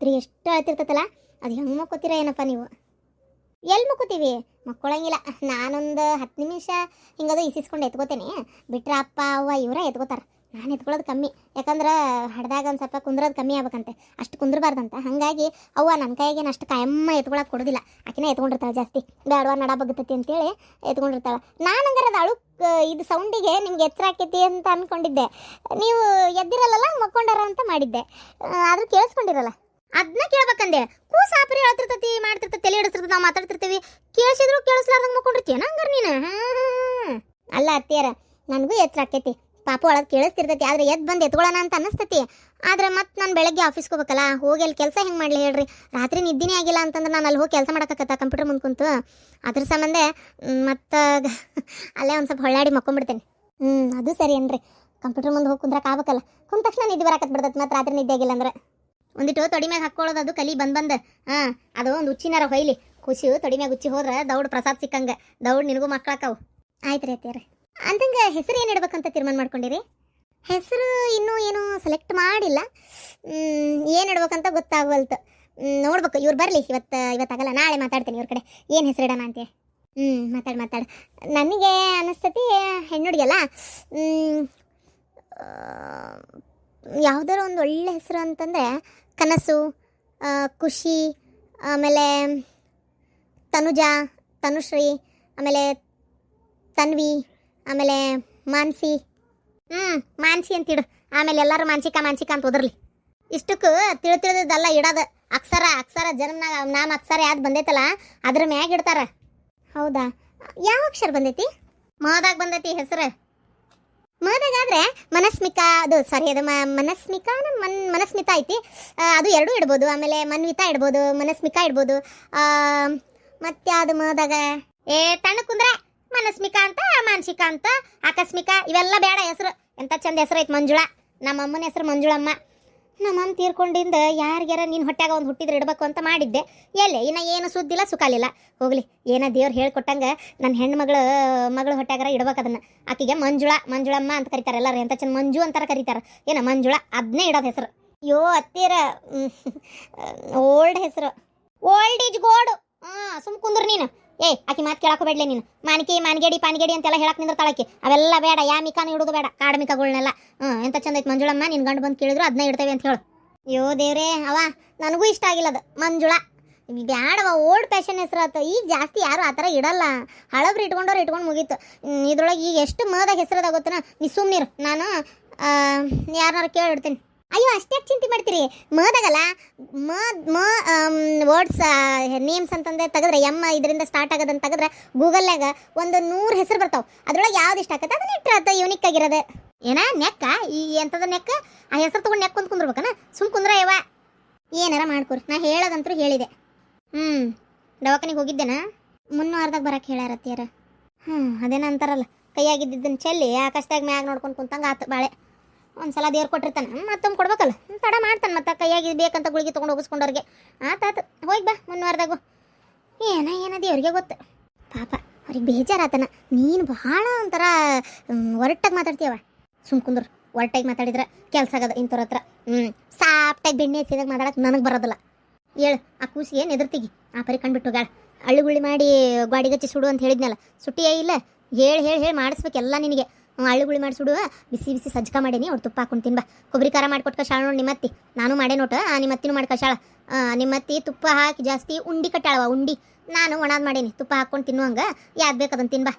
ರಾತ್ರಿ ಎಷ್ಟು ಅಳ್ತಿರ್ತೈತಲ್ಲ, ಅದು ಹೆಂಗೆ ಮಕ್ಕೋತೀರ ಏನಪ್ಪ ನೀವು? ಎಲ್ಲಿ ಮಕ್ಕೋತೀವಿ? ಮಕ್ಕೊಳಂಗಿಲ್ಲ. ನಾನೊಂದು 10 ನಿಮಿಷ ಹಿಂಗದು ಇಸಿಸ್ಕೊಂಡು ಎತ್ಕೋತೇನೆ, ಬಿಟ್ರೆ ಅಪ್ಪ ಅವ್ವ ಇವರೇ ಎತ್ಕೋತಾರೆ. ನಾನು ಎತ್ಕೊಳ್ಳೋದು ಕಮ್ಮಿ, ಯಾಕಂದ್ರೆ ಹಡ್ದಾಗ ಒಂದು ಸ್ವಲ್ಪ ಕುಂದ್ರೋದು ಕಮ್ಮಿ ಆಗ್ಬೇಕಂತೆ, ಅಷ್ಟು ಕುಂದ್ರಬಾರ್ದಂತ. ಹಾಗಾಗಿ ಅವ್ವ ನನ್ನ ಕೈಗೇನು ಅಷ್ಟು ಕಾಯಮ್ಮ ಎತ್ಕೊಳಕ್ಕೆ ಕೊಡೋದಿಲ್ಲ, ಆಕಿನೇ ಎತ್ಕೊಂಡಿರ್ತಾಳೆ ಜಾಸ್ತಿ. ಬೇಡವಾ ನಡ ಬಗ್ತತಿ ಅಂತೇಳಿ ಎತ್ಕೊಂಡಿರ್ತಾಳೆ. ನಾನು ಹಂಗಾರೆ ಅದು ಇದು ಸೌಂಡಿಗೆ ನಿಮ್ಗೆ ಎತ್ತರ ಆಕೈತಿ ಅಂತ ಅಂದ್ಕೊಂಡಿದ್ದೆ, ನೀವು ಎದ್ದಿರಲ್ಲ ಮಕ್ಕೊಂಡಾರ ಅಂತ ಮಾಡಿದ್ದೆ. ಆದ್ರೂ ಕೇಳಿಸ್ಕೊಂಡಿರಲ್ಲ, ಅದನ್ನ ಕೇಳ್ಬೇಕಂದೆ. ಕೂಸಾಪರಿ ಹೇಳ್ತಿರ್ತತಿ, ಮಾಡ್ತಿರ್ತತಿ, ತಲೆ ಹಿಡಿಸಿರ್ತತಿ, ನಾವು ಮಾತಾಡ್ತಿರ್ತೀವಿ, ಕೇಳಿಸಿದ್ರು ಕೇಳಿಸ್ಲಾರ್ದಂಗೆ ಮಕ್ಕೊಂಡಿರ್ತೀಯ ಹಂಗಾರೆ ನೀನು? ಅಲ್ಲ ಅತ್ತಿಯರ, ನನಗೂ ಎತ್ತರ ಆಕೈತಿ, ಪಾಪ ಒಳಗೆ ಕೇಳಿಸ್ತಿರ್ತೈತಿ, ಆದ್ರೆ ಎದ್ದು ಬಂದು ಎತ್ಕೊಳ್ಳೋಣ ಅಂತ ಅನ್ನಿಸ್ತೈತಿ. ಆದ್ರೆ ಮತ್ತೆ ನಾನು ಬೆಳಗ್ಗೆ ಆಫೀಸ್ಗೆ ಹೋಗ್ಬೇಕಲ್ಲ, ಹೋಗಿ ಅಲ್ಲಿ ಕೆಲಸ ಹೆಂಗೆ ಮಾಡಲಿ ಹೇಳ್ರಿ? ರಾತ್ರಿ ನಿದ್ದಿನೇ ಆಗಿಲ್ಲ ಅಂತಂದ್ರೆ ನಾನು ಅಲ್ಲಿ ಹೋಗಿ ಕೆಲಸ ಮಾಡೋಕ್ಕತ್ತ ಕಂಪ್ಯೂಟರ್ ಮುಂದೆ ಕುಂತು. ಅದ್ರ ಸಂಬಂಧ ಮತ್ತು ಅಲ್ಲೇ ಒಂದು ಸ್ವಲ್ಪ ಹೊಳ್ಳಾಡಿ ಮಕ್ಕೊಂಡ್ಬಿಡ್ತೇನೆ. ಅದು ಸರಿ ಏನ್ರಿ, ಕಂಪ್ಯೂಟರ್ ಮುಂದೆ ಹೋಗಿ ಕುಂದ್ರಕ್ಕೆ ಆಗ್ಬೇಕಲ್ಲ, ಕುಂತ ತಕ್ಷಣ ನಿದ್ದೆ ಬರಕತ್ ಬಿಡ್ತೈತೆ. ಮತ್ತು ರಾತ್ರಿ ನಿದ್ದೆ ಆಗಿಲ್ಲ ಅಂದ್ರೆ ಒಂದಿಟ್ಟು ತೊಡಿ ಮ್ಯಾಗ ಹಾಕ್ಕೊಳ್ಳೋದು, ಅದು ಕಲಿ ಬಂದು ಅದು ಒಂದು ಉಚ್ಚಿನಾರ ಹೊಯ್ಲಿ, ಖುಷಿ ತೊಡಿ ಮ್ಯಾಗ ಉಚ್ಚಿ ಹೋದ್ರೆ ದೌಡ್ ಪ್ರಸಾದ್ ಸಿಕ್ಕಂಗೆ, ದೌಡ್ ನಿನಗೂ ಮಕ್ಕಳಾಕವು. ಆಯ್ತು ರೀ ಅತ್ತೀರ. ಅಂತಂಗೆ ಹೆಸರು ಏನು ಇಡ್ಬೇಕಂತ ತೀರ್ಮಾನ ಮಾಡ್ಕೊಂಡಿರಿ? ಹೆಸರು ಇನ್ನೂ ಏನು ಸೆಲೆಕ್ಟ್ ಮಾಡಿಲ್ಲ, ಏನು ಇಡ್ಬೇಕಂತ ಗೊತ್ತಾಗವಲ್ತು. ನೋಡ್ಬೇಕು, ಇವ್ರು ಬರಲಿ, ಇವತ್ತಾಗಲ್ಲ, ನಾಳೆ ಮಾತಾಡ್ತೀನಿ ಇವ್ರ ಕಡೆ ಏನು ಹೆಸರು ಇಡೋಣ ಅಂತೆ. ಮಾತಾಡು. ನನಗೆ ಅನ್ನಿಸ್ತತಿ ಹೆಣ್ಣುಡಿಯಲ್ಲ, ಯಾವುದಾರು ಒಂದು ಒಳ್ಳೆ ಹೆಸರು ಅಂತಂದರೆ ಕನಸು, ಖುಷಿ, ಆಮೇಲೆ ತನುಜಾ, ತನುಶ್ರೀ, ಆಮೇಲೆ ತನ್ವಿ, ಆಮೇಲೆ ಮಾನ್ಸಿ. ಮಾನ್ಸಿ ಅಂತಿಡು. ಆಮೇಲೆ ಎಲ್ಲರೂ ಮಾನಸಿಕ ಅಂತ ಓದರ್ಲಿ. ಇಷ್ಟಕ್ಕೂ ತಿಳಿದಲ್ಲ ಇಡೋದು. ಅಕ್ಷರ ಜನ್ಮ ನಾಮ ಅಕ್ಷರ ಯಾವ್ದು ಬಂದೈತಲ್ಲ ಅದ್ರ ಮ್ಯಾಗ ಇಡ್ತಾರ. ಹೌದಾ? ಯಾವ ಅಕ್ಷರ ಬಂದೈತಿ? ಮದಾಗ ಬಂದೈತಿ ಹೆಸರು. ಮದಾಗಾದ್ರೆ ಮನಸ್ಮಿಕಾ, ಅದು ಸಾರಿ, ಅದು ಮನಸ್ಮಿಕಾ ಮನಸ್ಮಿತಾ ಐತಿ, ಅದು ಎರಡೂ ಇಡ್ಬೋದು. ಆಮೇಲೆ ಮನ್ವಿತಾ ಇಡ್ಬೋದು, ಮನಸ್ಮಿಕಾ ಇಡ್ಬೋದು. ಮತ್ತೆ ಅದು ಮದಾಗ ತಣ್ಣ ಕುಂದ್ರೆ ಮನಸ್ಮಿಕಾ ಅಂತ, ಮಾನಸಿಕಾ ಅಂತ, ಆಕಸ್ಮಿಕ ಇವೆಲ್ಲ ಬೇಡ ಹೆಸರು. ಎಂಥ ಚಂದ ಹೆಸರು ಐತೆ ಮಂಜುಳಾ. ನಮ್ಮ ಅಮ್ಮನ ಹೆಸರು ಮಂಜುಳಮ್ಮ. ನಮ್ಮಮ್ಮ ತೀರ್ಕೊಂಡಿಂದ ಯಾರಿಗ್ಯಾರ ನೀನು ಹೊಟ್ಯಾಗ ಒಂದು ಹುಟ್ಟಿದ್ರೆ ಇಡಬೇಕು ಅಂತ ಮಾಡಿದ್ದೆ. ಎಲ್ಲೇ ಇನ್ನು ಏನು ಸುದ್ದಿಲ್ಲ ಸುಖಾಲಿಲ್ಲ. ಹೋಗ್ಲಿ, ಏನೋ ದೇವ್ರು ಹೇಳ್ಕೊಟ್ಟಂಗೆ ನನ್ನ ಮಗಳು ಹೊಟ್ಯಾಗಾರ ಇಡ್ಬೇಕು ಅದನ್ನು. ಆಕಿಗೆ ಮಂಜುಳಮ್ಮ ಅಂತ ಕರೀತಾರೆ ಎಲ್ಲರೂ. ಎಂಥ ಚಂದ ಮಂಜು ಅಂತಾರ ಕರೀತಾರೆ. ಏನ ಮಂಜುಳಾ, ಅದನ್ನೇ ಇಡೋದು ಹೆಸರು. ಅಯ್ಯೋ ಅತ್ತೀರ, ಓಲ್ಡ್ ಹೆಸರು, ಓಲ್ಡ್ ಈಜ್ ಗೋಡು. ಸುಮ್ ಕುಂದ್ರು ನೀನು. ಆಕಿ ಮಾತು ಕೇಳಕೋಬೇಡ್ಲೆ ನೀನು. ಮಾನಿಗೇಡಿ ಪಾನಿಗೇಡಿ ಅಂತೆಲ್ಲ ಹೇಳಕ್ ನಿಂದಿರ್ತಾಳಕಿ. ಅವೆಲ್ಲ ಬೇಡ, ಯಾ ಮಿಕಾನು ಇಡೋದು ಬೇಡ, ಕಾಡು ಮಿಕಾಗಳನ್ನೆಲ್ಲ. ಎಂತ ಚಂದ ಐತೆ ಮಂಜುಳಮ್ಮ, ನಿನ್ ಗಂಡು ಬಂದು ಕೇಳಿದ್ರು ಅದನ್ನ ಇಡ್ತೇವೆ ಅಂತ ಹೇಳು. ಅಯ್ಯೋ ದೇವ್ರೇ, ಅವ ನನಗೂ ಇಷ್ಟ ಆಗಿಲ್ಲ ಅದು ಮಂಜುಳಾ. ಬ್ಯಾಡವ, ಓಲ್ಡ್ ಫ್ಯಾಷನ್ ಹೆಸರು ಆತ. ಈಗ ಜಾಸ್ತಿ ಯಾರು ಆ ಥರ ಇಡಲ್ಲ, ಹಳಬ್ರು ಇಟ್ಕೊಂಡು ಮುಗೀತು. ಇದ್ರೊಳಗೆ ಈಗ ಎಷ್ಟು ಮದಾಗ ಹೆಸರದ ಗೊತ್ತನ? ನೀ ಸುಮ್ಮನಿರು, ನಾನು ಯಾರನ್ನಾರು ಕೇಳಿಡ್ತೀನಿ. ಅಯ್ಯೋ ಅಷ್ಟೇ ಚಿಂತೆ ಮಾಡ್ತೀರಿ? ಮದಾಗಲ್ಲ, ವರ್ಡ್ಸ್ ನೇಮ್ಸ್ ಅಂತಂದ್ರೆ ತೆಗೆದ್ರೆ ಇದರಿಂದ ಸ್ಟಾರ್ಟ್ ಆಗೋದಂತ ತೆಗೆದ್ರೆ ಗೂಗಲ್ನಾಗ ಒಂದು 100 ಹೆಸರು ಬರ್ತಾವೆ. ಅದ್ರೊಳಗೆ ಯಾವ್ದು ಇಷ್ಟ ಆಗತ್ತೆ ಅದನ್ನ ಇಟ್ಟಿರತ್ತ, ಯೂನಿಕ್ ಆಗಿರೋದು. ಏನ ನೆಕ್ಕ ಈ ಎಂಥದ ನೆಕ್ಕ? ಆ ಹೆಸರು ತೊಗೊಂಡು ನೆಕ್ ಕುಂತ ಕುಂದ್ರಬೇಕನ? ಸುಮ್ ಕುಂದ್ರ ಯವ್ವ, ಏನಾರ ಮಾಡ್ಕೊರಿ. ನಾ ಹೇಳೋದಂತೂ ಹೇಳಿದೆ. ದವಾಖಾನಿಗೆ ಹೋಗಿದ್ದೇನಾ? ಮುನ್ನೂರದಾಗ ಬರಕ್ಕೆ ಹೇಳ್ಯಾರತ್ತೀರ. ಅದೇನ ಅಂತಾರಲ್ಲ, ಕೈಯಾಗಿದ್ದನ್ನು ಚೆಲ್ಲಿ ಆಕಾಶದಾಗ ಮ್ಯಾಗ ನೋಡ್ಕೊಂಡು ಕುಂತಂಗೆ ಆತು ಬಾಳೆ. ಒಂದ್ಸಲ ದೇವ್ರು ಕೊಟ್ಟಿರ್ತಾನೆ, ಮತ್ತೊಮ್ಮೆ ಕೊಡ್ಬೇಕಲ್ಲ, ತಡ ಮಾಡ್ತಾನೆ. ಮತ್ತೆ ಕೈಯಾಗಿ ಬೇಕಂತ ಗುಳಿಗೆ ತೊಗೊಂಡು ಹೋಗಿಸ್ಕೊಂಡವ್ರಿಗೆ ಆತಾತು. ಹೋಗಿ ಬಾ ಮುನ್ನೂರದಾಗು. ಏನ ದೇವ್ರಿಗೆ ಗೊತ್ತು. ಪಾಪ ಅವ್ರಿಗೆ ಬೇಜಾರಾತನ. ನೀನು ಭಾಳ ಒಂಥರ ಒರಟಾಗಿ ಮಾತಾಡ್ತೀಯವ. ಸುಮ್ ಕುಂದ್ರು, ಒರಟಾಗಿ ಮಾತಾಡಿದ್ರೆ ಕೆಲಸ ಆಗದ ಇಂಥವ್ರ ಹತ್ರ. ಸಾಫ್ಟಾಗಿ ಬೆಣ್ಣೆ ಹಚ್ಚಿದಾಗ ಮಾತಾಡಕ್ಕೆ ನನಗೆ ಬರೋದಿಲ್ಲ. ಹೇಳು, ಆ ಕೂಸಿಗೆ ನೆದರ್ತಿಗಿ ಆ ಪರಿ ಕಂಡುಬಿಟ್ಟು ಗಾಳ ಅಳ್ಳುಗುಳ್ಳಿ ಮಾಡಿ ಗಾಡಿಗಚ್ಚಿ ಸುಡು ಅಂತ ಹೇಳಿದ್ನಲ್ಲ, ಸುಟ್ಟಿಯೇ ಇಲ್ಲ. ಹೇಳಿ ಮಾಡಿಸ್ಬೇಕೆಲ್ಲ ನಿನಗೆ. ಅಳ್ಳುಗುಳಿ ಮಾಡಿ ಸುಡು, ಬಿಸಿ ಸಜ್ಜಕ ಮಾಡೀನಿ, ಅವ್ರು ತುಪ್ಪ ಹಾಕೊಂಡು ತಿನ್ಬಾ. ಕೊಬ್ಬರಿ ಖಾರ ಮಾಡ್ಕೊಟ್ಟು ಕಷಾಳ ನೋಡಿ ನಿಮ್ಮತ್ತಿ. ನಾನು ಮಾಡೇ ನೋಟು, ನಿಮ್ಮತ್ತಿನೂ ಮಾಡಿ ಕಷಾಳ. ನಿಮ್ಮತ್ತಿ ತುಪ್ಪ ಹಾಕಿ ಜಾಸ್ತಿ ಉಂಡಿ ಕಟ್ಟಾಳವ, ಉಂಡಿ. ನಾನು ಒಣಾದ್ ಮಾಡೀನಿ, ತುಪ್ಪ ಹಾಕ್ಕೊಂಡು ತಿನ್ನುವಂಗೆ. ಯಾವ್ದು ಬೇಕು ಅದನ್ನು ತಿನ್ಬಾ.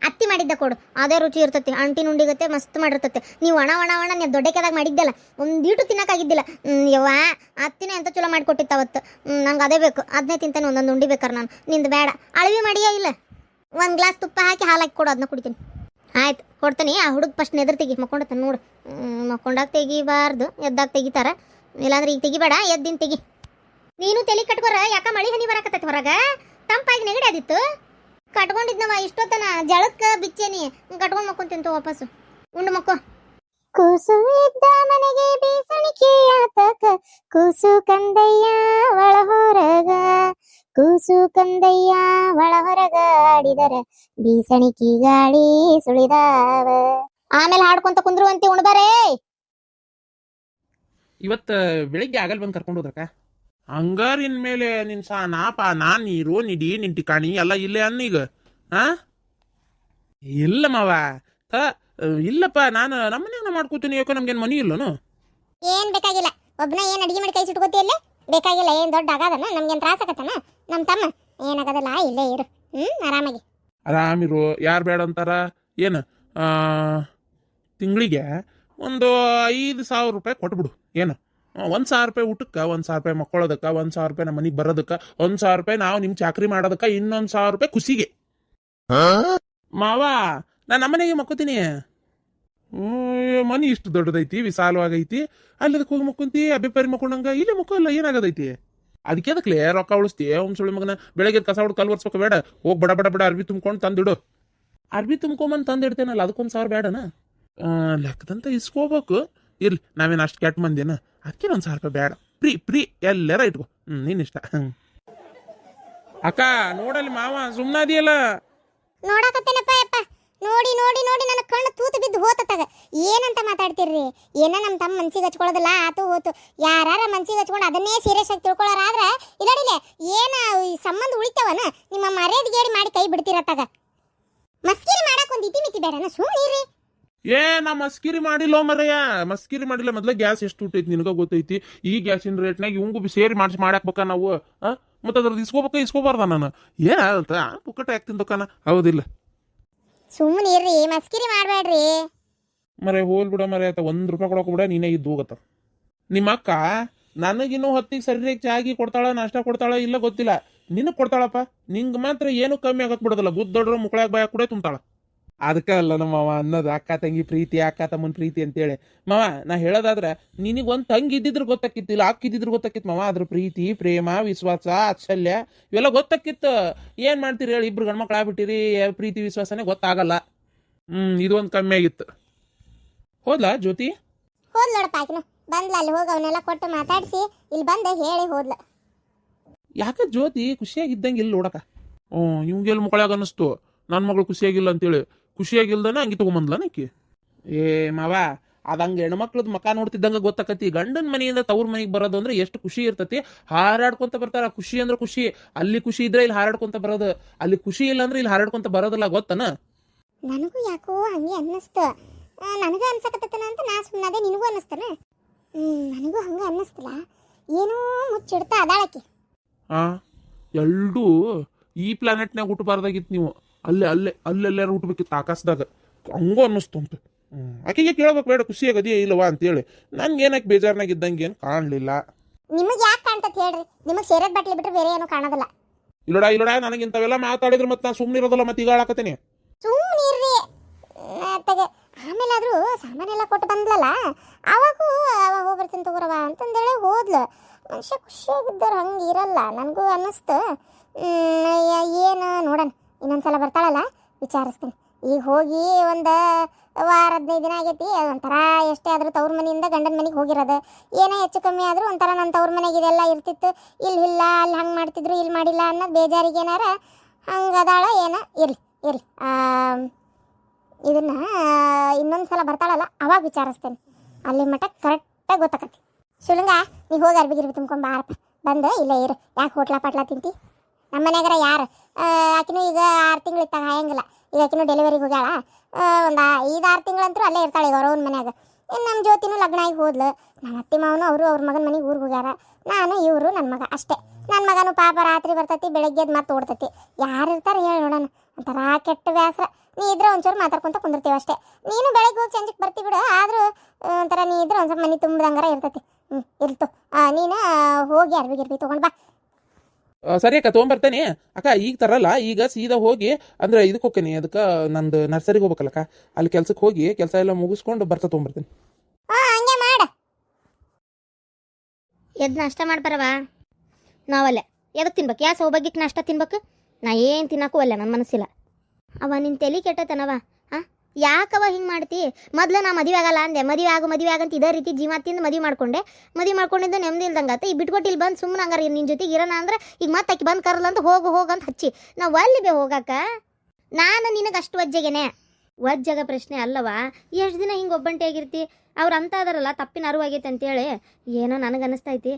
ಅತ್ತಿ ಮಾಡಿದ್ದ ಕೊಡು, ಅದೇ ರುಚಿ ಇರ್ತೈತಿ. ಅಂಟಿನ ಉಂಡಿಗತ್ತೆ ಮಸ್ತ್ ಮಾಡಿರ್ತೈತೆ. ನೀವು ಒಣ ನೀವು ದೊಡ್ಡಕ್ಕೆದಾಗ ಮಾಡಿದ್ದಲ್ಲ, ಒಂದೀಟು ತಿನ್ನೋಕ್ಕಾಗಿದ್ದಿಲ್ಲ. ಯವ್ವ, ಅತ್ತಿನೇ ಅಂತ ಚಲೋ ಮಾಡಿಕೊಟ್ಟಿತ್ತು ಅವತ್ತು. ನಂಗೆ ಅದೇ ಬೇಕು, ಅದನ್ನೇ ತಿಂತೇನೆ. ಒಂದೊಂದು ಉಂಡಿ ಬೇಕಾರೆ ನಾನು. ನಿಂದು ಬೇಡ, ಅಳವಿ ಮಾಡಿಯೇ ಇಲ್ಲ. ಒಂದು ಗ್ಲಾಸ್ ತುಪ್ಪ ಹಾಕಿ ಹಾಲು ಹಾಕಿ ಕೊಡು, ಅದನ್ನ ಕುಡಿತೀನಿ. ಆಯ್ತು ಕೊಡ್ತೀನಿ. ಆ ಹುಡುಗ ಫಸ್ಟ್ ನೆದ್ರ ತೆಗಿ, ಮಕ್ಕೊಂಡತ್ತ ನೋಡು. ಮಕ್ಕೊಂಡಾಗ ತೆಗಿಬಾರ್ದು, ಎದ್ದಾಗ ತೆಗಿತಾರ. ಇಲ್ಲಾಂದ್ರೆ ಈಗ ತೆಗಿಬೇಡ, ಎದ್ದಿನ ತೆಗಿ. ನೀನು ತಲೆ ಕಟ್ಕೊರ, ಯಾಕ ಮಳಿ ಹನಿ ಬರಾಕತ್ತೈತಿ ಹೊರಗ. ತಂಪಾಗಿ ನೆಗಡಿ ಆದಿತ್ತು. ಕಟ್ಕೊಂಡಿದ್ನವ ಇಷ್ಟೊತ್ತನ ಜಳಕ್ಕೆ ಬಿಚ್ಚೇನಿ. ಕಟ್ಕೊಂಡು ಮಕ್ಕೊಂತಿಂತು ವಾಪಸ್ಸು. ಉಂಡು ಮಕ್ಕೋ. ಕೂಸು ಇದ್ದ ಮನೆಗೆ ಬೀಸಣಿಕೆ ಆತಕ, ಕೂಸು ಕಂದಯ್ಯ ಒಳ ಹೊರಗ, ಕೂಸು ಕಂದಯ್ಯ ಒಳ ಹೊರಗ ಆಡಿದರ ಬೀಸಣಿಕಿ ಗಾಳಿ ಸುಳಿದಾವ. ಆಮೇಲೆ ಹಾಡ್ಕೊಂತ ಕುಂದ್ರುವಂತೆ ಉಣ್ಬಾರೇ. ಇವತ್ತು ಬೆಳಿಗ್ಗೆ ಆಗಲ್ ಬಂದು ಕರ್ಕೊಂಡು ಹೋದ್ರಕ್ಕ. ಹಂಗಾರ ಇನ್ಮೇಲೆ ನಿನ್ ನಾನ್ ನೀರು ನಿಡಿ ನಿನ್ ಟಿಕಾಣಿ ಎಲ್ಲ ಇಲ್ಲೇ ಅನ್ನೀಗ ಹಾ ಇಲ್ಲ ಮಾವ ತ ಇಲ್ಲಪ್ಪ ನಾನು ನಮ್ಮನ್ಯಾಗ ಮಾಡ್ಕೋತೀನಿ ಯಾಕೆ ನಮ್ಗೇನು ಮನಿ ಇಲ್ಲನು ಏನ್ ಬೇಕಾಗಿಲ್ಲ ಒಬ್ನ ಏನ್ ಅಡಿಗೆ ಮಾಡಿ ಕೈ ಸುಟ್ಕೋತಿಯಲ್ಲ ಬೇಕಾಗಿಲ್ಲ ಏನ್ ದೊಡ್ಡ ಆಗದನ ನಮ್ಗೇನ್ ತ್ರಾಸ ಆಗತ್ತನ ನಮ್ ತಮ್ಮ ಏನಾಗದಲ್ಲ ಇಲ್ಲೇ ಇರು ಆರಾಮಾಗಿ ಆರಾಮಿರು ಯಾರು ಬೇಡ ಅಂತಾರ ಏನು ತಿಂಗಳಿಗೆ ಒಂದು 5,000 ರೂಪಾಯಿ ಕೊಟ್ಬಿಡು ಏನು 1,000 ರೂಪಾಯಿ ಊಟಕ್ಕೆ 1,000 ರೂಪಾಯಿ ಮಕ್ಕೊಳ್ಳೋದಕ್ಕೆ 1,000 ರೂಪಾಯಿ ನಮ್ಮ ಮನೆಗೆ ಬರೋದಕ್ಕೆ 1,000 ರೂಪಾಯಿ ನಾವು ನಿಮ್ಮ ಚಾಕ್ರಿ ಮಾಡೋದಕ್ಕೆ ಇನ್ನೊಂದು 1,000 ರೂಪಾಯಿ ಖುಷಿಗೆ ಮಾವ ನಾನು ನಮ್ಮನೆಗೆ ಮಕ್ಕೋತೀನಿ ಮನಿ ಇಷ್ಟು ದೊಡ್ಡದೈತಿ ವಿಶಾಲವಾಗೈತಿ ಅಲ್ಲದಕ್ಕೆ ಹೋಗಿ ಮಕ್ಕೊಂತಿ ಅಭಿಪ್ರಾಯ ಮಕ್ಕೊಂಡಂಗ ಇಲ್ಲೇ ಮಕ್ಕೋಲ್ಲ ಏನಾಗದೈತಿ ಅದಕ್ಕೆ ಅದಕ್ಕೆ ರೊಕ್ಕ ಉಳಿಸ್ತಿ ಸುಳಿ ಮಗನ ಬೆಳಗ್ಗೆ ಕಸ ಹೊಡ್ ಕಲ್ ಒರ್ಸ್ಬೇಕು ಬೇಡ ಹೋಗಿ ಬಡ ಬಡ ಬಡ ಅರ್ಬಿ ತುಂಬ್ಕೊಂಡು ತಂದಿಡು ಅರ್ಬಿ ತುಂಬ್ಕೊಂಬಂದು ತಂದಿಡ್ತೇನಲ್ಲ ಅದಕ್ಕೊಂದು 1,000 ಬೇಡನ ಲೆಕ್ಕದಂತ ಇಸ್ಕೋಬೇಕು ಇರ್ಲಿ ನಾವೇನು ಅಷ್ಟು ಕೆಟ್ಟ ಮಂದಿನ ಅದಕ್ಕೆ 1,000 ರೂಪಾಯಿ ಬೇಡ ಪ್ರೀ ಎಲ್ಲಾರ ಇಟ್ಕೋ ನೀನಿಷ್ಟ ಅಕ್ಕ ನೋಡಲ್ಲಿ ಮಾವ ಸುಮ್ಮನಾದಿಯಲ್ಲ ನೋಡಕತ್ತೇನಪ್ಪ ಯಪ್ಪ ನೋಡಿ ನೋಡಿ ನೋಡಿ ನನ್ನ ಕಣ್ಣು ತೂತು ಬಿದ್ದು ಹೋತತ್ತಾಗ ಏನಂತ ಮಾತಾಡ್ತಿರ್ರಿ ಏನ ನಮ್ಮ ತಮ್ಮ ಮನ್ಸಿಗೆ ಹಚ್ಕೊಳ್ಳೋದಿಲ್ಲ ಆತು ಹೋತು ಯಾರ ಮನ್ಸಿಗೆ ಹಚ್ಕೊಂಡು ಅದನ್ನೇ ಸೀರಿಯಸ್ ಆಗಿ ತಿಳ್ಕೊಳ್ಳೋರಾದ್ರೆ ಇಲ್ಲಡಿಲೆ ಏನ ಸಂಬಂಧ ಉಳಿತಾವನ ನಿಮ್ಮ ಮರ್ಯಾದೆಗೇಡಿ ಮಾಡಿ ಕೈ ಬಿಡ್ತಿರತ್ತಾಗ ಮಸ್ಕಿರಿ ಮಾಡಕ್ ಒಂದು ಇತಿ ಮಿತಿ ಬೇಡನ ಸುಮ್ಮನಿರಿ ನಾ ಮಸ್ಕಿರಿ ಮಾಡಿಲ್ಲ ಮರಯ್ಯ ಮಸ್ಕಿರಿ ಮಾಡಿಲ್ಲ ಮೊದ್ಲ ಗ್ಯಾಸ್ ಎಷ್ಟು ಉಟ್ಟೈತಿ ನಿನಗ ಗೊತ್ತೈತಿ ಈ ಗ್ಯಾಸಿನ ರೇಟ್ನಾಗ ಇವಂಗು ಸೇರಿ ಮಾಡಾಕ್ಬೇಕ ನಾವು ಮತ್ತೆ ಅದ್ರದ್ದು ಇಸ್ಕೋಬಾರ್ದ ನಾನು ಏನಾಗತ್ತ ಪುಕ್ಕಟ ಯಾಕೆ ತಿಂದಕ್ಕನ ಹೌದಿಲ್ಲ ಸುಮ್ಮನಿರ್ರಿ ಮಸ್ಕಿರಿ ಮಾಡಬೇಡ್ರಿ ಮರೆ ಹೋಲ್ ಬಿಡ ಮರೆ ಆಯ್ತಾ ₹1 ಕೊಡಕ್ ಬಿಡ ನೀನೇ ಇದ್ದು ಹೋಗತ್ತ ನಿಮ್ಮ ಅಕ್ಕ ನನಗಿನ್ನೂ ಹೊತ್ತಿಗೆ ಸರಿಯಾಗಿ ಚಾಗಿ ಕೊಡ್ತಾಳ ನಾಷ್ಟ ಕೊಡ್ತಾಳ ಇಲ್ಲ ಗೊತ್ತಿಲ್ಲ ನಿನಗ್ ಕೊಡ್ತಾಳಪ್ಪ ನಿಂಗೆ ಮಾತ್ರ ಏನು ಕಮ್ಮಿ ಆಗಕ್ ಬಿಡೋದಿಲ್ಲ ಗುದ್ದೊಡ್ರ ಮುಕ್ಕಳಾಗ ಬಾಯ ಕೂಡ ತುಂಬ್ತಾಳ ಅದಕ್ಕೆ ಅಲ್ಲ ನಮ್ಮ ಮಾವ ಅನ್ನೋದು ಅಕ್ಕ ತಂಗಿ ಪ್ರೀತಿ ಅಕ್ಕ ತಮ್ಮನ ಪ್ರೀತಿ ಅಂತೇಳಿ ಮಾವ ನಾ ಹೇಳೋದಾದ್ರೆ ನಿನಗೆ ಒಂದು ತಂಗಿ ಇದ್ದಿದ್ರು ಗೊತ್ತಾಕಿತ್ತಿಲ್ಲ ಅಕ್ಕ ಇದ್ದಿದ್ರು ಗೊತ್ತಾಕಿತ್ತು ಮಾವ ಅದ್ರ ಪ್ರೀತಿ ಪ್ರೇಮ ವಿಶ್ವಾಸ ವಾತ್ಸಲ್ಯ ಇವೆಲ್ಲ ಗೊತ್ತಾಕಿತ್ತು ಏನು ಮಾಡ್ತೀರಿ ಹೇಳಿ ಇಬ್ರು ಗಂಡ್ಮಕ್ಳು ಆಗ್ಬಿಟ್ಟಿರಿ ಪ್ರೀತಿ ವಿಶ್ವಾಸನೇ ಗೊತ್ತಾಗಲ್ಲ ಇದು ಒಂದು ಕಮ್ಮಿ ಆಗಿತ್ತು ಹೋದ್ಲಾ ಜ್ಯೋತಿ ಹೋದ್ಲೋಡಪ್ಪ ಆಕಿನ ಬಂದ್ಲ ಅಲ್ಲಿ ಹೋಗಿ ಅವನ್ನೆಲ್ಲ ಕೊಟ್ಟು ಮಾತಾಡಿಸಿ ಇಲ್ಲಿ ಬಂದೆ ಹೇಳಿ ಹೋದ್ಲ ಯಾಕೆ ಜ್ಯೋತಿ ಖುಷಿಯಾಗಿದ್ದಂಗೆ ಇಲ್ಲಿ ನೋಡಕ ಇವಂಗೆಲ್ಲಿ ಮುಕ್ಕಳಾಗ ಅನ್ನಿಸ್ತು ನನ್ನ ಮಗಳು ಖುಷಿಯಾಗಿಲ್ಲ ಅಂತೇಳಿ ಖುಷಿಯಾಗಿಲ್ದಾನೆ ಹಂಗೆ ತಗೊಂಬಂದ್ಲ ನಾಕಿ ಮಾವ ಅದಂಗೆ ಹೆಣ್ಮಕ್ಳದ್ ಮಕ ನೋಡ್ತಿದ್ದಂಗೆ ಗೊತ್ತಾಕತಿ ಗಂಡನ ಮನೆಯಿಂದ ತವ್ರ ಮನೆಗೆ ಬರೋದು ಅಂದ್ರೆ ಎಷ್ಟು ಖುಷಿ ಇರ್ತತಿ ಹಾರಾಡ್ಕೊಂತ ಬರ್ತಾರ ಖುಷಿ ಅಂದ್ರೆ ಖುಷಿ ಅಲ್ಲಿ ಖುಷಿ ಇದ್ರೆ ಇಲ್ಲಿ ಹಾರಾಡ್ಕೊಂತ ಬರೋದು ಅಲ್ಲಿ ಖುಷಿ ಇಲ್ಲ ಅಂದ್ರೆ ಇಲ್ಲಿ ಹಾರಾಡ್ಕೊಂತ ಬರೋದಿಲ್ಲ ಗೊತ್ತನ ನನಗೂ ಯಾಕೋ ಹಂಗೆ ಅನ್ನಿಸ್ತು ನನಗೂ ಅನ್ಸಕತ್ತನ ಅಂತ ನಾ ಸುಮ್ಮನಾದೆ ನಿನಗೂ ಅನ್ನಿಸ್ತಾನ ನನಗೂ ಹಂಗೆ ಅನ್ನಿಸ್ತಲ್ಲ ಏನೋ ಮುಚ್ಚಿಡ್ತಾ ಅದಾಳಕ್ಕೆ ಎಲ್ರೂ ಈ ಪ್ಲಾನೆಟ್ನಾಗ ಹುಟ್ಟಬಾರ್ದಾಗಿತ್ತು ನೀವು ಅಲ್ಲೆಲ್ಲಾರು ಹುಟ್ಟಬೇಕಿತ್ತು ಆಕಾಶದಾಗ ಹಂಗೂ ಅನ್ನಿಸ್ತು ಅಂತ ಆಕೆಗೆ ಕೇಳ್ಬೇಕು ಬೇಡ ಖುಷಿ ಆಗದಿಯೇ ಇಲ್ಲವಾ ಅಂತೇಳಿ ನನ್ಗೆ ಏನಕ್ಕೆ ಬೇಜಾರ್ನಾಗ ಇದ್ದಂಗೆ ಏನು ಕಾಣಲಿಲ್ಲ ನಿಮಗೆ ಯಾಕೆ ಕಾಣ್ತತ್ ಹೇಳ್ರಿ ನಿಮಗೆ ಸೇರದ ಬಟ್ಲಿ ಬಿಟ್ರೆ ಬೇರೆ ಏನೂ ಕಾಣೋದಿಲ್ಲ ಇಲ್ಲಡ ನನಗೆ ಇಂಥವೆಲ್ಲ ಮಾತಾಡಿದ್ರೆ ಮತ್ತೆ ನಾನು ಸುಮ್ಮನೆ ಇರೋದಲ್ಲ ಮತ್ತೆ ಈಗ ಹಾಳಾಕತ್ತೀನಿ ಸುಮ್ಮನಿರ್ರಿ ಆಮೇಲಾದ್ರೂ ಸಾಮಾನೆಲ್ಲ ಕೊಟ್ಟು ಬಂದ್ಲಲ್ಲ ಅವಾಗೂ ಅವಾಗ ಹೋಗ್ಬರ್ತೀನಿ ತಗೋರವ ಅಂತಂದೇಳಿ ಹೋದ್ಲು ಮನುಷ್ಯ ಖುಷಿಯಾಗಿದ್ದವ್ರು ಹಂಗೆ ಇರಲ್ಲ ನನಗೂ ಅನ್ನಿಸ್ತು ಏನು ನೋಡೋಣ ಇನ್ನೊಂದ್ಸಲ ಬರ್ತಾಳಲ್ಲ ವಿಚಾರಿಸ್ತೀನಿ ಈಗ ಹೋಗಿ ಒಂದು ವಾರ 15 ದಿನ ಆಗೈತಿ ಒಂಥರ ಎಷ್ಟೇ ಆದರೂ ತವ್ರ ಮನೆಯಿಂದ ಗಂಡನ ಮನೆಗೆ ಹೋಗಿರೋದು ಏನೇ ಹೆಚ್ಚು ಕಮ್ಮಿ ಆದರೂ ಒಂಥರ ನನ್ನ ತವ್ರ ಮನೆಗೆ ಇದೆಲ್ಲ ಇರ್ತಿತ್ತು ಇಲ್ಲ ಅಲ್ಲಿ ಹಂಗೆ ಮಾಡ್ತಿದ್ರು ಇಲ್ಲಿ ಮಾಡಿಲ್ಲ ಅನ್ನೋದು ಬೇಜಾರಿಗೆ ಏನಾರ ಹಂಗೆ ಅದಾಳ ಏನೋ ಇರಲಿ ಇದನ್ನು ಇನ್ನೊಂದು ಸಲ ಬರ್ತಾಳಲ್ಲ ಅವಾಗ ವಿಚಾರಿಸ್ತೇನೆ ಅಲ್ಲಿ ಮಟ್ಟ ಕರೆಕ್ಟಾಗಿ ಗೊತ್ತಾಕತಿ ಸುಲಂಗ ನೀ ಹೋಗಿ ಅರ್ಬಿಗಿರ್ಬಿ ತುಂಬ್ಕೊಂಡು ಬಾರಪ್ಪ ಬಂದು ಇಲ್ಲೇ ಇರು ಯಾಕೆ ಹೋಟ್ಲ ತಿಂತಿ ನಮ್ಮ ಮನ್ಯಾಗಾರ ಯಾರು ಆಕಿನೂ ಈಗ 6 ತಿಂಗಳು ಇತ್ತಾಗ ಹಾಯಂಗಿಲ್ಲ ಈಗ ಆಕಿನೂ ಡೆಲಿವರಿಗೆ ಹೋಗ್ಯಾಳ ಒಂದು 5-6 ತಿಂಗಳಂತೂ ಅಲ್ಲೇ ಇರ್ತಾಳೆ ಈಗ ಅವ್ರವ್ನ ಮನ್ಯಾಗ ಇನ್ನು ನಮ್ಮ ಜ್ಯೋತಿನೂ ಲಗ್ನ ಆಗಿ ಹೋದ್ಲು ನಮ್ಮ ಅತ್ತೆ ಮಾವನು ಅವ್ರ ಮಗನ ಮನೆಗೆ ಊರಿಗೆ ಹೋಗ್ಯಾರ ನಾನು ಇವರು ನನ್ನ ಮಗ ಅಷ್ಟೇ ನನ್ನ ಮಗನು ಪಾಪ ರಾತ್ರಿ ಬರ್ತೈತಿ ಬೆಳಗ್ಗೆದ್ದು ಮತ್ತೆ ಓಡ್ತೈತಿ ಯಾರು ಇರ್ತಾರೆ ಹೇಳಿ ನೋಡೋಣ ಒಂಥರ ಕೆಟ್ಟ ಬೇಸರ ನೀ ಇದ್ರೆ ಒಂಚೂರು ಮಾತಾಡ್ಕೊಂತ ಕುಂದಿರ್ತೀವಿ ಅಷ್ಟೇ ನೀನು ಬೆಳಗ್ಗೆ ಹೋಗಿ ಸಂಜೆಗೆ ಬರ್ತೀವಿ ಬಿಡು ಆದರೂ ಒಂಥರ ನೀ ಇದ್ರೆ ಒಂದು ಸ್ವಲ್ಪ ಮನೆ ತುಂಬಿದಂಗಾರ ಇರ್ತೈತಿ ಇರ್ತು ನೀನು ಹೋಗಿ ಅರ್ಬಿಗಿರ್ಬಿ ತೊಗೊಂಡು ಬಾ ಸರಿ ಅಕ್ಕ ತೊಗೊಂಬರ್ತೇನೆ ಅಕ್ಕ ಈಗ ತರಲ್ಲ ಈಗ ಸೀದಾ ಹೋಗಿ ಅಂದ್ರೆ ಇದಕ್ಕೆ ಹೋಗ್ತೇನೆ ಅದಕ್ಕೆ ನಂದು ನರ್ಸರಿಗೆ ಹೋಗ್ಬೇಕಲ್ಲಕ್ಕ ಅಲ್ಲಿ ಕೆಲ್ಸಕ್ಕೆ ಹೋಗಿ ಕೆಲಸ ಎಲ್ಲ ಮುಗಿಸ್ಕೊಂಡು ತೊಗೊಂಬರ್ತೇನೆ ಹಂಗೆ ಮಾಡ ಎದ್ದು ನಾಷ್ಟ ಮಾಡ್ಬಾರವ ನಾವಲ್ಲೇ ಎದಕ್ಕೆ ತಿನ್ಬೇಕು ಯಾ ಸೌಭಾಗ್ಯಕ್ಕೆ ನಾಷ್ಟ ತಿನ್ಬೇಕು ನಾ ಏನು ತಿನ್ನಕ್ಕೂ ಅಲ್ಲ ನನ್ನ ಮನಸ್ಸಿಲ್ಲ ಅವ ನಿನ್ನ ತಲೆ ಕೆಟ್ಟತನವ ಯಾಕವ ಹಿಂಗೆ ಮಾಡ್ತಿ ಮೊದಲು ನಾ ಮದುವೆ ಆಗಲ್ಲ ಅಂದೆ ಮದುವೆ ಆಗಂತ ಇದೇ ರೀತಿ ಜೀವ ತಿಂದು ಮದುವೆ ಮಾಡ್ಕೊಂಡಿದ್ದು ನೆಮ್ಮದಿ ಇಲ್ದಂಗತ್ತೆ ಈಗ ಬಿಟ್ಕೊಟ್ಟಿಲ್ಲಿ ಬಂದು ಸುಮ್ಮನೆ ಹಂಗಾರ ನಿನ್ನ ಜೊತೆಗೆ ಇರೋಣ ಅಂದ್ರೆ ಈಗ ಮತ್ತೆ ಆಕಿ ಬಂದು ಕರಲ್ಲ ಅಂತ ಹೋಗಂತ ಹಚ್ಚಿ ನಾವು ಅಲ್ಲಿ ಹೋಗಾಕ ನಾನು ನಿನಗೆ ಅಷ್ಟು ವಜ್ಜಾಗ ಪ್ರಶ್ನೆ ಅಲ್ಲವಾ ಎಷ್ಟು ದಿನ ಹಿಂಗೆ ಒಬ್ಬಂಟಿ ಆಗಿರ್ತಿ ಅವ್ರು ಅಂತ ಅದಾರಲ್ಲ ತಪ್ಪಿನ ಅರಿವಾಗೈತೆ ಅಂತೇಳಿ ಏನೋ ನನಗೆ ಅನ್ನಿಸ್ತೈತಿ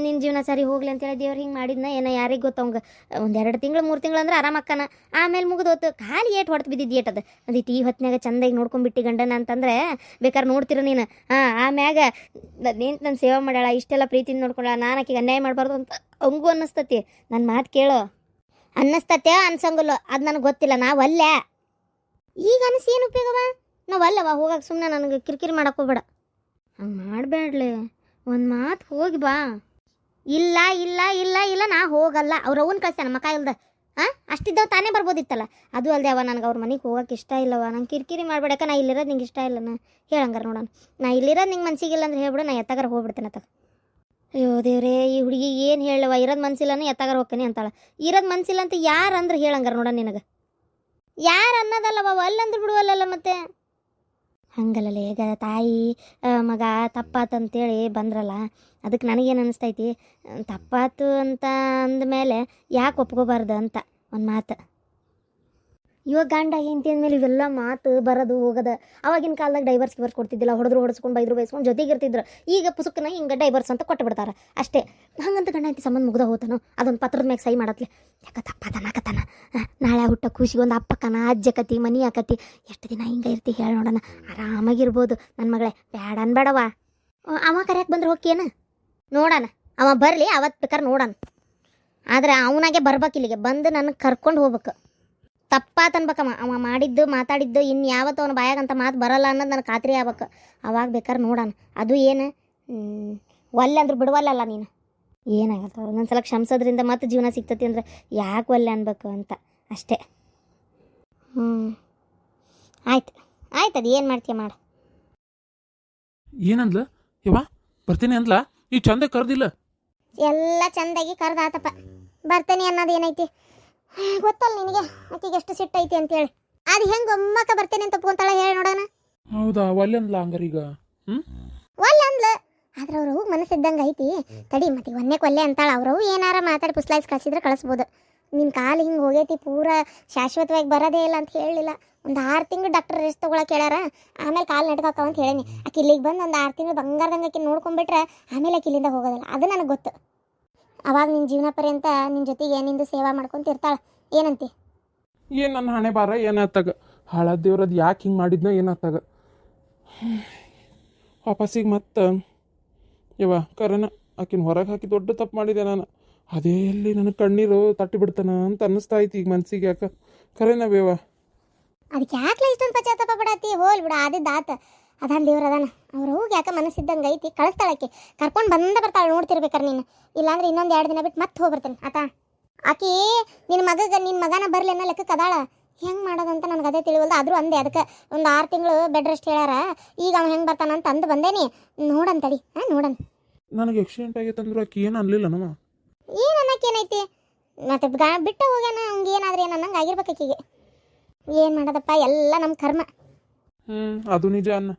ನಿನ್ನ ಜೀವನ ಸರಿ ಹೋಗ್ಲಿ ಅಂತೇಳಿ ದೇವ್ರು ಹಿಂಗೆ ಮಾಡಿದ್ನ ಏನೋ ಯಾರಿಗೆ ಗೊತ್ತವಂಗೆ. ಒಂದು 2 ತಿಂಗಳು 3 ತಿಂಗಳು ಅಂದ್ರೆ ಆರಾಮಕ್ಕನ. ಆಮೇಲೆ ಮುಗಿದೋತು ಕಾಲಿ ಏಟ್ ಹೊಡೆದು ಬಿದ್ದಿದ್ದು ಏಟದು ಅಂದಿಟ್ಟು ಈ ಹೊತ್ತಿನಾಗ ಚಂದಾಗಿ ನೋಡ್ಕೊಂಡ್ಬಿಟ್ಟು ಗಂಡನ ಅಂತಂದ್ರೆ ಬೇಕಾದ್ರೆ ನೋಡ್ತಿರ ನೀನು. ಆಮ್ಯಾಗ ನಿಂತು ನನ್ನ ಸೇವೆ ಮಾಡ್ಯಾಳ, ಇಷ್ಟೆಲ್ಲ ಪ್ರೀತಿಯಿಂದ ನೋಡ್ಕೊಳ್ಳ, ನಾನು ಆಕೆಗೆ ಅನ್ಯಾಯ ಮಾಡಬಾರ್ದು ಅಂತ ಹಂಗೂ ಅನ್ನಿಸ್ತತಿ. ನನ್ನ ಮಾತು ಕೇಳು. ಅನ್ನಿಸ್ತತೆ ಅನ್ಸಂಗಿಲ್ಲ ಅದು ನನಗೆ ಗೊತ್ತಿಲ್ಲ. ನಾವು ಅಲ್ಲೇ ಈಗ ಅನಿಸಿ ಏನು ಉಪಯೋಗವ? ನಾವು ಅಲ್ಲವ ಹೋಗಕ್ಕೆ ಸುಮ್ಮನೆ ನನಗೆ ಕಿರಿಕಿರಿ ಮಾಡಕ್ಕೆ ಹೋಗ್ಬೇಡ. ಹಂಗೆ ಮಾಡಬೇಡ್ಲಿ, ಒಂದು ಮಾತು ಹೋಗಿ ಬಾ. ಇಲ್ಲ ಇಲ್ಲ ಇಲ್ಲ ಇಲ್ಲ ನಾ ಹೋಗಲ್ಲ. ಅವ್ರ ಅವನ್ ಕಳ್ಸ್ಯಾನ ಮಕ ಇಲ್ದ. ಅಷ್ಟಿದ್ದಾವ ತಾನೇ ಬರ್ಬೋದಿತ್ತಲ್ಲ. ಅದು ಅಲ್ಲದೆ ಅವ ನನಗೆ ಅವ್ರ ಮನೆಗೆ ಹೋಗಕ್ಕೆ ಇಷ್ಟ ಇಲ್ಲವ. ನಂಗೆ ಕಿರಿಕಿರಿ ಮಾಡ್ಬೇಡಕ್ಕ. ನಾ ಇಲ್ಲಿರೋದು ನಿಂಗೆ ಇಷ್ಟ ಇಲ್ಲ. ಹೇಳಂಗಾರ ನೋಡೋಣ. ನಾ ಇಲ್ಲಿರೋದು ನಿಂಗೆ ಮನ್ಸಿಗಿಲ್ಲ ಅಂದ್ರೆ ಹೇಳ್ಬಿಡು, ನಾ ಎತ್ತಾಗಾರ ಹೋಗ್ಬಿಡ್ತೇನೆ ಅತ್ತ. ಅಯ್ಯೋ ದೇವ್ರೇ, ಈ ಹುಡುಗಿ ಏನು ಹೇಳವ? ಇರೋದು ಮನ್ಸಿಲ್ಲನ ಎತ್ತಾಗಾರ ಹೋಗ್ತಾನೆ ಅಂತಾಳ. ಇರೋದು ಮನ್ಸಿಲ್ಲ ಅಂತ ಯಾರು ಅಂದ್ರೆ ಹೇಳಂಗಾರ ನೋಡೋಣ ನಿನಗೆ. ಯಾರು ಅನ್ನೋದಲ್ಲವ, ಅಲ್ಲಂದ್ರೆ ಬಿಡುವಲ್ಲ ಮತ್ತೆ. ಹಂಗಲ್ಲಲ್ಲ ಈಗ ತಾಯಿ ಮಗ ತಪ್ಪಾತಂತೇಳಿ ಬಂದ್ರಲ್ಲ, ಅದಕ್ಕೆ ನನಗೇನು ಅನ್ನಿಸ್ತೈತಿ, ತಪ್ಪಾತು ಅಂತ ಅಂದಮೇಲೆ ಯಾಕೆ ಒಪ್ಕೋಬಾರ್ದು ಅಂತ ಒಂದು ಮಾತು. ಇವಾಗ ಗಂಡ ಹೆಂಡತಿ ಅಂದಮೇಲೆ ಇವೆಲ್ಲ ಮಾತು ಬರೋದು ಹೋಗೋದು. ಅವಾಗಿನ ಕಾಲದಾಗ ಡೈವರ್ಸ್ ಕೊಡ್ತಿದ್ದಿಲ್ಲ. ಹೊಡೆಸ್ಕೊಂಡು ಬೈದ್ರು ಬೈಸ್ಕೊಂಡು ಜೊತೆಗೆ ಇರ್ತಿದ್ರು. ಈಗ ಪುಸುಕನ ಹಿಂಗೆ ಡೈವರ್ಸ್ ಅಂತ ಕೊಟ್ಟು ಬಿಡ್ತಾರೆ ಅಷ್ಟೇ. ಹಂಗಂತ ಗಂಡ ಹೆಂಡತಿ ಸಂಬಂಧ ಮುಗ್ದ ಹೋತಾನೋ ಅದೊಂದು ಪತ್ರದ ಮ್ಯಾಗ ಸಹಿ ಮಾಡತ್ಲೆ ಯಾಕೆ ತಪ್ಪತನಕತ್ತಾನ. ನಾಳೆ ಹುಟ್ಟ ಖುಷಿಗೆ ಒಂದು ಅಪ್ಪಕ್ಕನ ಅಜ್ಜಕತಿ ಮನಿ ಆಕತಿ. ಎಷ್ಟು ದಿನ ಹಿಂಗೆ ಇರ್ತಿ ಹೇಳಿ ನೋಡೋಣ. ಆರಾಮಾಗಿರ್ಬೋದು ನನ್ನ ಮಗಳೇ. ಬ್ಯಾಡ ಅನ್ಬೇಡವ. ಅವ ಕರೆಯಕ್ಕೆ ಬಂದ್ರೆ ಹೋಗ್ಯೇನ ನೋಡೋಣ. ಅವ ಬರಲಿ ಅವತ್ತು ಬೇಕಾದ್ರೆ ನೋಡೋಣ. ಆದರೆ ಅವನಾಗೆ ಬರ್ಬೇಕು ಇಲ್ಲಿಗೆ ಬಂದು ನನಗೆ ಕರ್ಕೊಂಡು ಹೋಗ್ಬೇಕು. ತಪ್ಪಾತನ್ಬೇಕಮ್ಮ ಅವ ಮಾಡಿದ್ದು ಮಾತಾಡಿದ್ದು. ಇನ್ನು ಯಾವತ್ತು ಅವನ ಬಾಯಾಗಂತ ಮಾತು ಬರಲ್ಲ ಅನ್ನೋದು ನನಗೆ ಖಾತ್ರಿ ಆಗ್ಬೇಕು. ಅವಾಗ ಬೇಕಾದ್ರೆ ನೋಡೋಣ. ಅದು ಏನು ಒಲ್ಲೆ ಅಂದ್ರೆ ಬಿಡುವಲ್ಲ ನೀನು. ಏನಾಗತ್ತ ಒಂದೊಂದ್ಸಲ ಕ್ಷಮಿಸೋದ್ರಿಂದ ಮತ್ತೆ ಜೀವನ ಸಿಗ್ತತಿ ಅಂದ್ರೆ ಯಾಕೆ ಒಲ್ಲೆ ಅನ್ಬೇಕು ಅಂತ ಅಷ್ಟೇ. ಆಯ್ತು ಆಯ್ತು, ಅದು ಏನು ಮಾಡ್ತೀಯ ಮಾಡು. ಏನಂದ್ಲ ಯವ್ವ? ಬರ್ತೀನಿ ಅಂದ್ಲ? ಈ ಚಂದ ಕರ್ದಿಲ್ಲ? ಎಲ್ಲ ಚಂದಾಗಿ ಕರ್ದಾತಪ್ಪ. ಬರ್ತೇನೆ ಅನ್ನೋದು ಏನೈತಿ ಗೊತ್ತಲ್ಲ ನಿನಗೆ. ಆಕೆಗೆ ಎಷ್ಟು ಸಿಟ್ಟೈತಿ ಅಂತೇಳಿ. ಅದು ಹೆಂಗೆ ಒಮ್ಮಕ್ಕ ಬರ್ತೇನೆ ಅಂತ ಒಪ್ಕೊಂತಾಳ ಹೇಳಿ ನೋಡೋಣ. ಹೌದಾ? ಒಲ್ಲೆ ಅಂದ್ಲ ಹಂಗಾರೀಗ? ಒಲ್ಲೆ ಅಂದ್ಲ. ಆದ್ರೆ ಅವ್ರವು ಮನಸ್ಸಿದ್ದಂಗೆ ಐತಿ. ತಡಿ ಮತ್ತೆ ಒಂದೇ ಕೊಲ್ಲೆ ಅಂತಾಳ. ಅವ್ರವು ಏನಾರ ಮಾತಾಡಿ ಪುಸ್ಲಾಯ್ಸ್ ಕಳಿಸಿದ್ರೆ ಕಳಿಸ್ಬೋದು. ನಿನ್ನ ಕಾಲು ಹಿಂಗೆ ಹೋಗೈತಿ ಪೂರ ಶಾಶ್ವತವಾಗಿ ಬರೋದೇ ಇಲ್ಲ ಅಂತ ಹೇಳಲಿಲ್ಲ. ಒಂದು 6 ತಿಂಗಳು ಡಾಕ್ಟರ್ ರೆಸ್ಟ್ ತೊಗೊಳಕ್ಕೆ ಹೇಳ್ಯಾರ. ಆಮೇಲೆ ಕಾಲು ನಡ್ಕಾಕವ ಅಂತ ಹೇಳೀನಿ. ಆಕೆ ಇಲ್ಲಿಗೆ ಬಂದು ಒಂದು 6 ತಿಂಗಳು ಬಂಗಾರದಂಗೆ ಆಕೆ ನೋಡ್ಕೊಂಡ್ಬಿಟ್ರೆ ಆಮೇಲೆ ಆಕೆ ಇಲ್ಲಿಂದ ಹೋಗೋದಿಲ್ಲ. ಅದು ನನಗೆ ಗೊತ್ತು. ಅವಾಗ ನಿನ್ನ ಜೀವನ ಪರ್ಯಂತ ನಿನ್ನ ಜೊತೆಗೆ ನಿಂದು ಸೇವಾ ಮಾಡ್ಕೊಂತಿರ್ತಾಳೆ. ಏನಂತಿ? ಏನು ನನ್ನ ಹಣೆ ಬಾರ ಏನಾತ್ತಾಗ? ಹಾಳಾದ ದೇವ್ರದ್ದು ಯಾಕೆ ಹಿಂಗೆ ಮಾಡಿದ್ನೋ ಏನಾತ್ತಾಗ? ವಾಪಸ್ಸಿಗೆ ಮತ್ತೆ ಯವ್ವ ಕರೆನ ಆಕಿನ ಹೊರಗೆ ಹಾಕಿ ದೊಡ್ಡ ತಪ್ಪು ಮಾಡಿದೆ ನಾನು. ಅದೇ ಎಲ್ಲಿ ನನಗೆ ಕಣ್ಣೀರು ತಟ್ಟಿ ಬಿಡ್ತಾನ ಅಂತ ಅನ್ನಿಸ್ತಾ ಐತಿ ಈಗ ಮನ್ಸಿಗೆ. ಯಾಕೆ ಕರೆನ ಬೇವ? ಅದಕ್ಕೆ ಯಾಕೆ ಇಷ್ಟೊಂದು ಪಶ್ಚಾತ್ತಾಪ ಪಡಾತಿ? ಹೋಲ್ ಬಿಡ, ಆದಿದ್ದಾತ. ಅದಾನ ದೇವ್ರ ಅದಾನ. ಅವ್ರು ಹೋಗಿ ಯಾಕೆ ಮನಸ್ಸಿದ್ದಂಗೆ ಐತಿ ಕಳಿಸ್ತಾಳಕ್ಕೆ. ಕರ್ಕೊಂಡು ಬರ್ತಾಳೆ ನೋಡ್ತಿರ್ಬೇಕಾರೆ ನೀನು. ಇಲ್ಲಾಂದ್ರೆ ಇನ್ನೊಂದು 2 ದಿನ ಬಿಟ್ಟು ಮತ್ತೆ ಹೋಗ್ಬರ್ತೇನೆ ಆತಾ. ಆಕಿ ನಿನ್ನ ಮಗನ ಬರಲಿ ಅನ್ನೋ ಲೆಕ್ಕಕ್ಕೆ ಅದಾಳ. ಹೆಂಗೆ ಮಾಡೋದಂತ ನನಗೆ ಅದೇ ತಿಳಿವಲ್ದು. ಆದರೂ ಅಂದೆ ಅದಕ್ಕೆ ಒಂದು 6 ತಿಂಗಳು ಬೆಡ್ ರೆಸ್ಟ್ ಹೇಳ್ಯಾರ. ಈಗ ಅವ್ನು ಹೆಂಗೆ ಬರ್ತಾನ ಅಂತ ಅಂದು ಬಂದೇನಿ. ನೋಡಂತಡಿ. ನೋಡನ್ ನನಗೆ ಆಕ್ಸಿಡೆಂಟ್ ಆಗೈತೆ ಅಂದ್ರೆ ಆಕಿ ಏನು ಅನ್ಲಿಲ್ಲ ನಮ್ಮ? ಏನು ಅನ್ನೋಕ್ಕೇನೈತಿ ಮತ್ತೆ ಬಿಟ್ಟು ಹೋಗ್ಯಾನ. ಅವ್ನಿಗೆ ಏನಾದ್ರೆ ಏನು ಅನ್ನಂಗೆ ಆಗಿರ್ಬೇಕು ಆಕಿಗೆ. ಏನು ಮಾಡೋದಪ್ಪ, ಎಲ್ಲ ನಮ್ಮ ಕರ್ಮ. ಅದು ನಿಜ ಅನ್ನ.